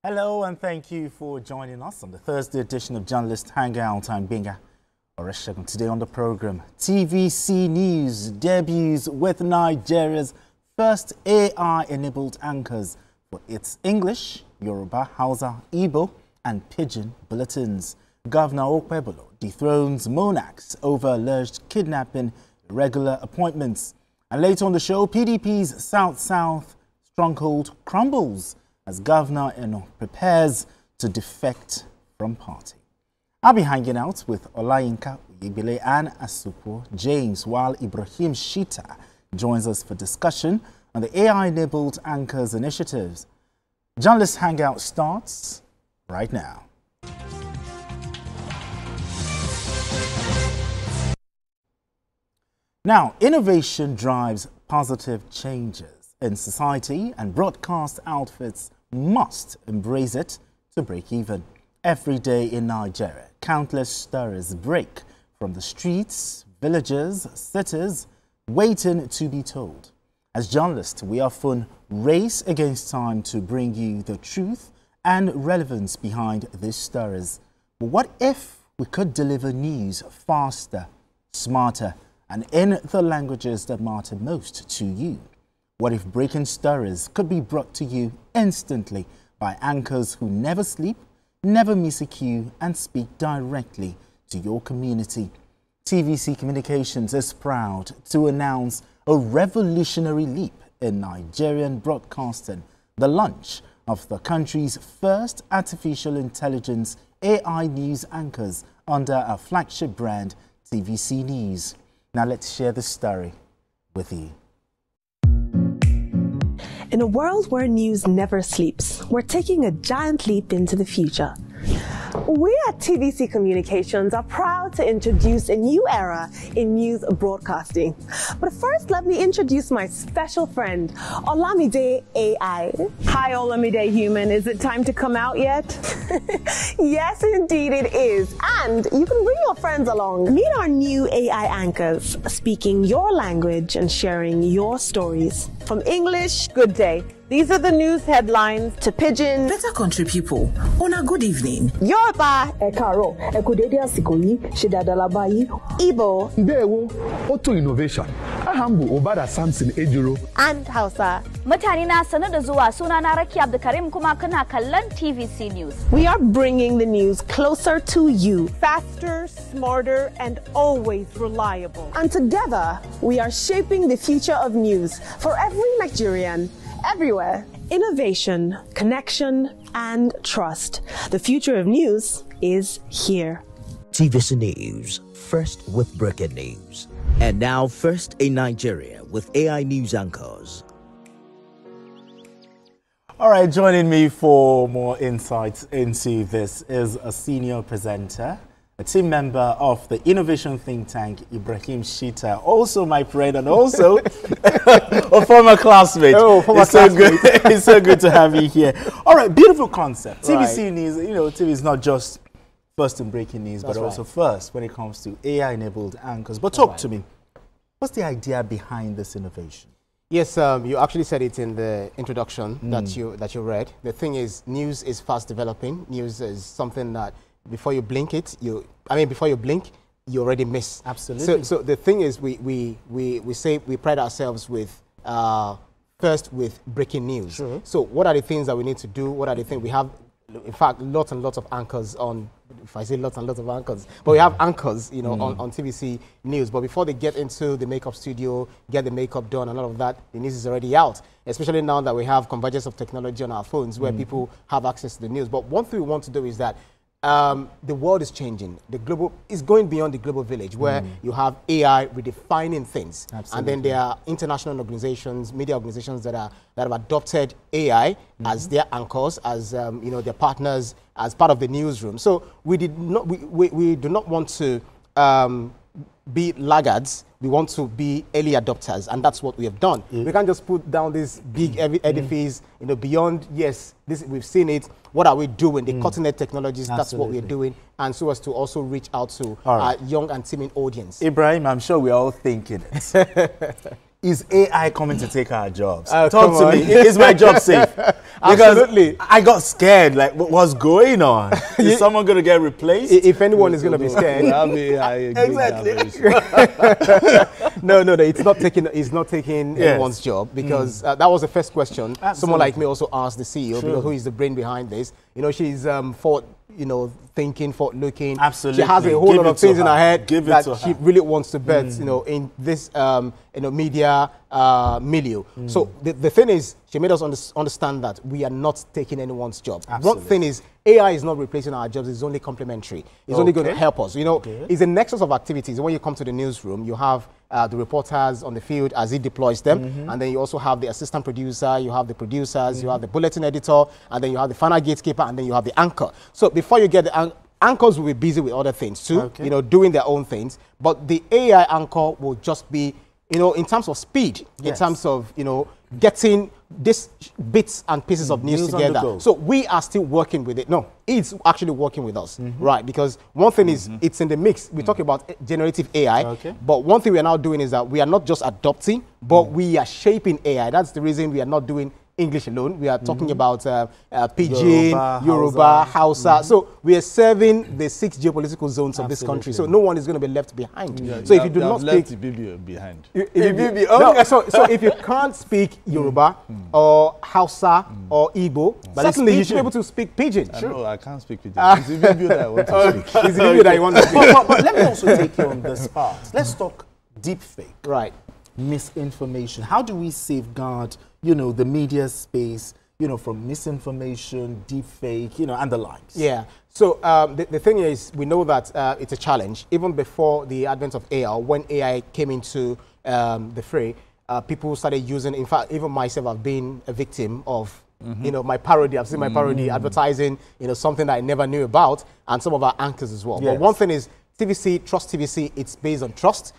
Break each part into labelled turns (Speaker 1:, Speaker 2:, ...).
Speaker 1: Hello and thank you for joining us on the Thursday edition of Journalist Hangout. I'm Binga Oreshegun. Today on the program, TVC News debuts with Nigeria's first AI-enabled anchors for its English, Yoruba, Hausa, Igbo and Pidgin bulletins. Governor Okpebolo dethrones monarchs over alleged kidnapping, irregular appointments. And later on the show, PDP's South-South stronghold crumbles as Governor Eno prepares to defect from party. I'll be hanging out with Olayinka Oyebile and Asupo James, while Ibrahim Shita joins us for discussion on the AI-enabled anchors initiatives. Journalist Hangout starts right now. Now, innovation drives positive changes in society, and broadcast outfits must embrace it to break even. Every day in Nigeria, countless stories break from the streets, villages, cities, waiting to be told. As journalists, we often race against time to bring you the truth and relevance behind these stories. But what if we could deliver news faster, smarter, and in the languages that matter most to you? What if breaking stories could be brought to you instantly by anchors who never sleep, never miss a cue, and speak directly to your community? TVC Communications is proud to announce a revolutionary leap in Nigerian broadcasting, the launch of the country's first artificial intelligence AI news anchors under our flagship brand, TVC News. Now let's share the story with you.
Speaker 2: In a world where news never sleeps, we're taking a giant leap into the future. We at TVC Communications are proud to introduce a new era in news broadcasting. But first, let me introduce my special friend, Olamide AI. Hi, Olamide Human. Is it time to come out yet? Yes, indeed it is. And you can bring your friends along. Meet our new AI anchors, speaking your language and sharing your stories. From English, good day. These are the news headlines, to Pidgin.
Speaker 3: Better country people, on a good evening.
Speaker 2: Yoruba,
Speaker 4: Ekaro, Ekodede Asikoyi, Shedadalabayi,
Speaker 2: Igbo,
Speaker 5: Ndewo, Auto Innovation, Ahambu Obada Samson Ejiro,
Speaker 2: and Hausa.
Speaker 6: Mutane na sanar da zuwa, sunana Rakia Abdulkarim, kuma kana kallon TVC News.
Speaker 2: We are bringing the news closer to you. Faster, smarter, and always reliable. And together, we are shaping the future of news for every Nigerian, everywhere. Innovation, connection, and trust. The future of news is here.
Speaker 7: TVC News, first with breaking news. And now first in Nigeria with AI news anchors.
Speaker 1: All right, joining me for more insights into this is a senior presenter, a team member of the innovation think tank, Ibrahim Shita, also my friend and also a former classmate. Oh, former classmate. So good. It's so good to have you here. All right, beautiful concept. TVC News, you know, TV is not just first in breaking news, but also first when it comes to AI-enabled anchors. But talk to me. What's the idea behind this innovation?
Speaker 8: Yes, you actually said it in the introduction that you read. The thing is, news is fast developing. News is something that before you blink before you blink, you already miss.
Speaker 1: Absolutely.
Speaker 8: So the thing is, we say we pride ourselves with first with breaking news. Sure. So what are the things that we need to do? What are the things we have? In fact, lots and lots of anchors on. If I say lots and lots of anchors, but we have anchors, you know, on TVC News. But before they get into the makeup studio, get the makeup done, and all of that, the news is already out. Especially now that we have convergence of technology on our phones, where people have access to the news. But one thing we want to do is that the world is changing. The global is going beyond the global village, where you have AI redefining things. Absolutely. And then there are international organizations, media organizations that have adopted AI as their anchors, as you know, their partners, as part of the newsroom. So we do not want to be laggards. We want to be early adopters, and that's what we have done. We can't just put down this big edifice, you know, beyond, yes, this we've seen it. What are we doing? The cutting edge technologies, that's what we're doing, and so as to also reach out to our young and teeming audience.
Speaker 1: Ibrahim, I'm sure we're all thinking it. Is AI coming to take our jobs? Talk to me. Is my job safe?
Speaker 8: Absolutely.
Speaker 1: I got scared. Like, what's going on? Is someone going to get replaced?
Speaker 8: If anyone is going to be scared.
Speaker 1: Exactly.
Speaker 8: No, it's not taking anyone's job, because that was the first question.
Speaker 1: Absolutely.
Speaker 8: Someone like me also asked the CEO, because who is the brain behind this. You know, she's thinking, forward looking.
Speaker 1: Absolutely.
Speaker 8: She has a whole lot of things in her head that she really wants to bet, in this media milieu. So the thing is, she made us understand that we are not taking anyone's job.
Speaker 1: Absolutely.
Speaker 8: One thing is, AI is not replacing our jobs. It's only complementary. It's only going to help us. You know, it's a nexus of activities. When you come to the newsroom, you have the reporters on the field as he deploys them, and then you also have the assistant producer, you have the producers, you have the bulletin editor, and then you have the final gatekeeper, and then you have the anchor. So before you get the anchors, will be busy with other things too, you know, doing their own things. But the AI anchor will just be, you know, in terms of speed, in terms of, you know, getting these bits and pieces of news together. So we are still working with it. No, it's actually working with us, right? Because one thing is, it's in the mix. We talk about generative AI, but one thing we are now doing is that we are not just adopting, but we are shaping AI. That's the reason we are not doing English alone. We are talking about Pidgin, Yoruba, Hausa. So we are serving the 6 geopolitical zones of this country. So no one is going to be left behind. So if you do not speak
Speaker 9: Ibibio behind.
Speaker 8: So if you can't speak Yoruba or Hausa or Igbo, certainly you should be able to speak Pidgin.
Speaker 9: No, I can't speak Pidgin. It's Ibibio that I want to speak.
Speaker 8: It's Ibibio that you want to speak.
Speaker 1: But let me also take you on this part. Let's talk deep fake.
Speaker 8: Right.
Speaker 1: Misinformation. How do we safeguard, you know, the media space, you know, from misinformation, deep fake, you know, and the likes?
Speaker 8: Yeah. So the thing is, we know that it's a challenge. Even before the advent of AI, when AI came into the fray, people started using, in fact, even myself, I've been a victim of, you know, my parody. I've seen my parody advertising, you know, something that I never knew about, and some of our anchors as well. But one thing is, TVC, Trust TVC, it's based on trust.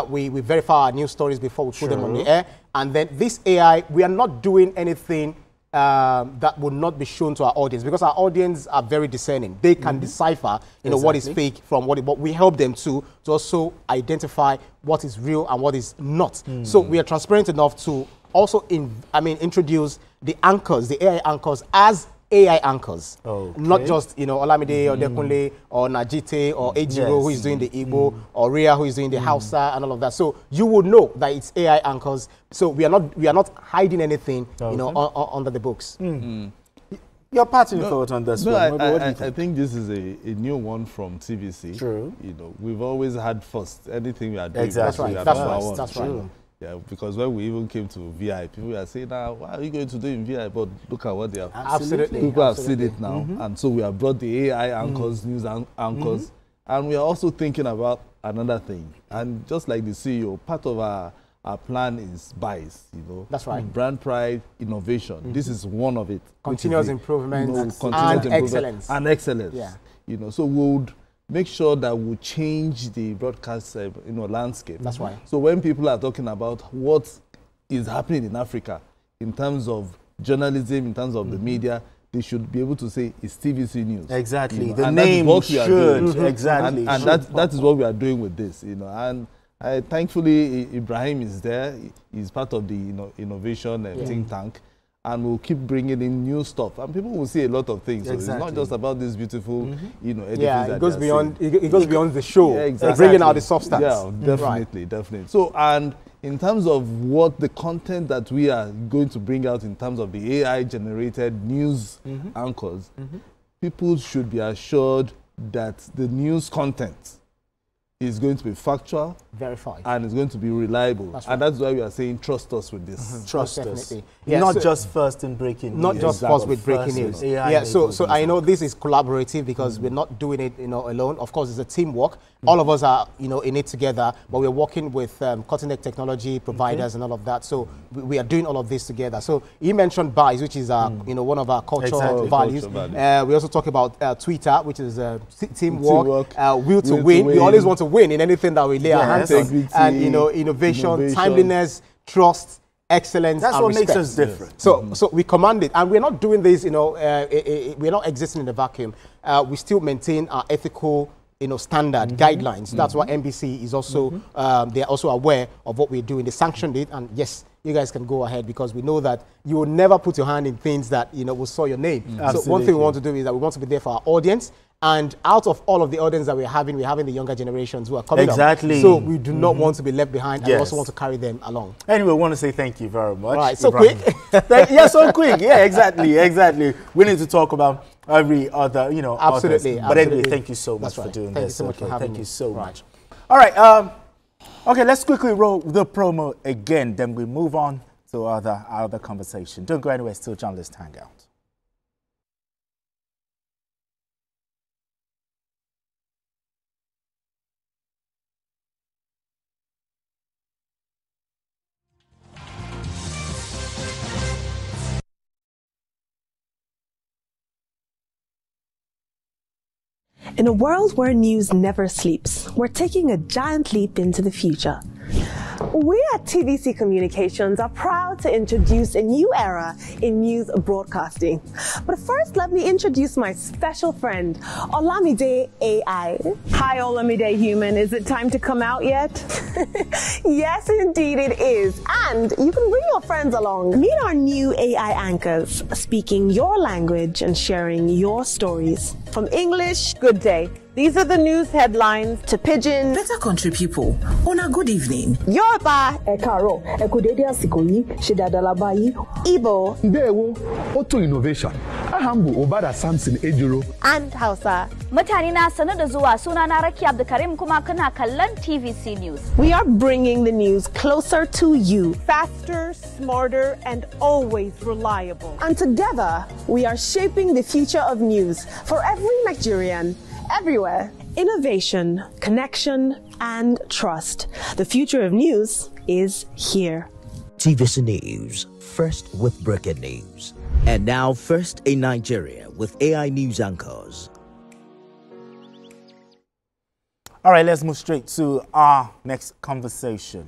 Speaker 8: We verify our news stories before we put them on the air. And then this AI, we are not doing anything that will not be shown to our audience, because our audience are very discerning. They can decipher, you know, what is fake from what but we help them to also identify what is real and what is not. So we are transparent enough to also introduce the anchors, the AI anchors, as AI anchors, not just, you know, Olamide or Dekunle or Najite or Ejiro who is doing the Igbo or Ria who is doing the Hausa and all of that. So you would know that it's AI anchors. So we are not hiding anything, you know, under the books.
Speaker 1: Your parting thought on this one?
Speaker 9: I think this is a new one from TVC.
Speaker 1: True.
Speaker 9: You know, we've always had first. Anything we are doing.
Speaker 1: Exactly.
Speaker 8: That's right.
Speaker 9: Yeah, because when we even came to VI, people were saying, now, what are you going to do in VI? But look at what they have.
Speaker 8: Absolutely.
Speaker 9: People have seen it now. And so we have brought the AI anchors, news anchors. And we are also thinking about another thing. And just like the CEO, part of our plan is bias, you know.
Speaker 8: That's right.
Speaker 9: Brand pride, innovation. This is one of it.
Speaker 8: Continuous improvement, and excellence.
Speaker 9: And excellence.
Speaker 8: Yeah.
Speaker 9: You know, so we would make sure that we change the broadcast landscape.
Speaker 8: That's right.
Speaker 9: So when people are talking about what is happening in Africa in terms of journalism, in terms of the media, they should be able to say it's TVC News.
Speaker 1: Exactly.
Speaker 9: You know,
Speaker 1: the name should.
Speaker 9: Exactly. And that is what we are doing with this. You know, and thankfully Ibrahim is there. He's part of the innovation think tank. And we'll keep bringing in new stuff, and people will see a lot of things. So it's not just about this beautiful, you know, edifice.
Speaker 8: It goes beyond. It goes beyond the show.
Speaker 9: Yeah, exactly.
Speaker 8: Bringing out the substance.
Speaker 9: Yeah, definitely, definitely. So, and in terms of what the content that we are going to bring out in terms of the AI-generated news anchors, people should be assured that the news content is going to be factual,
Speaker 8: verified,
Speaker 9: and it's going to be reliable.
Speaker 8: That's right.
Speaker 9: And that's why we are saying trust us with this.
Speaker 1: Trust us.
Speaker 8: Yeah,
Speaker 1: not just first in breaking news.
Speaker 8: Not just first with breaking news. Yeah, so I know this is collaborative because we're not doing it, you know, alone. Of course, it's a teamwork. All of us are, you know, in it together, but we're working with cutting-edge technology providers and all of that. So we are doing all of this together. So you mentioned bias, which is, you know, one of our cultural values. We also talk about Twitter, which is teamwork, will to win. We always want to win in anything that we lay our hands on. And, you know, innovation, timeliness, trust, excellence.
Speaker 1: That's what makes us different.
Speaker 8: So we command it, and we're not doing this, you know, we're not existing in a vacuum. We still maintain our ethical, you know, standard guidelines. That's why NBC is also, they're also aware of what we're doing. They sanctioned it, and yes, you guys can go ahead, because we know that you will never put your hand in things that, you know, will soil your name. So one thing we want to do is that we want to be there for our audience. And out of all of the audience that we're having the younger generations who are coming up. So we do not want to be left behind, and we also want to carry them along.
Speaker 1: Anyway, we want to say thank you very much.
Speaker 8: All right, so quick.
Speaker 1: Yeah, so quick. Yeah, exactly. We need to talk about every other, you know,
Speaker 8: absolutely.
Speaker 1: But anyway, thank you so much for doing this.
Speaker 8: Thank you so much for having me.
Speaker 1: Thank you so much. All right. Okay, let's quickly roll the promo again. Then we move on to other conversation. Don't go anywhere. Still Journalist Hangout.
Speaker 2: In a world where news never sleeps, we're taking a giant leap into the future. We at TVC Communications are proud to introduce a new era in news broadcasting. But first, let me introduce my special friend, Olamide AI. Hi, Olamide Human. Is it time to come out yet? Yes, indeed it is. And you can bring your friends along. Meet our new AI anchors, speaking your language and sharing your stories. From English, good day. These are the news headlines, to Pidgin.
Speaker 3: Better country people, on a good evening.
Speaker 2: Yoruba.
Speaker 4: Ekaro, ekudede asiko yi, ṣe dáadáa la bá yín.
Speaker 2: Igbo.
Speaker 5: Ndewo, Auto Innovation. Aham bu Obada Samson Ejiro.
Speaker 2: And Hausa.
Speaker 6: Mutane na sanar da zuwa, suna na Rakia Abdulkarim, kuma kana kallon TVC News.
Speaker 2: We are bringing the news closer to you. Faster, smarter, and always reliable. And together, we are shaping the future of news for every Nigerian. Everywhere. Innovation, connection, and trust. The future of news is here.
Speaker 7: TVC News, first with breaking news. And now first in Nigeria with AI news anchors.
Speaker 1: All right, let's move straight to our next conversation.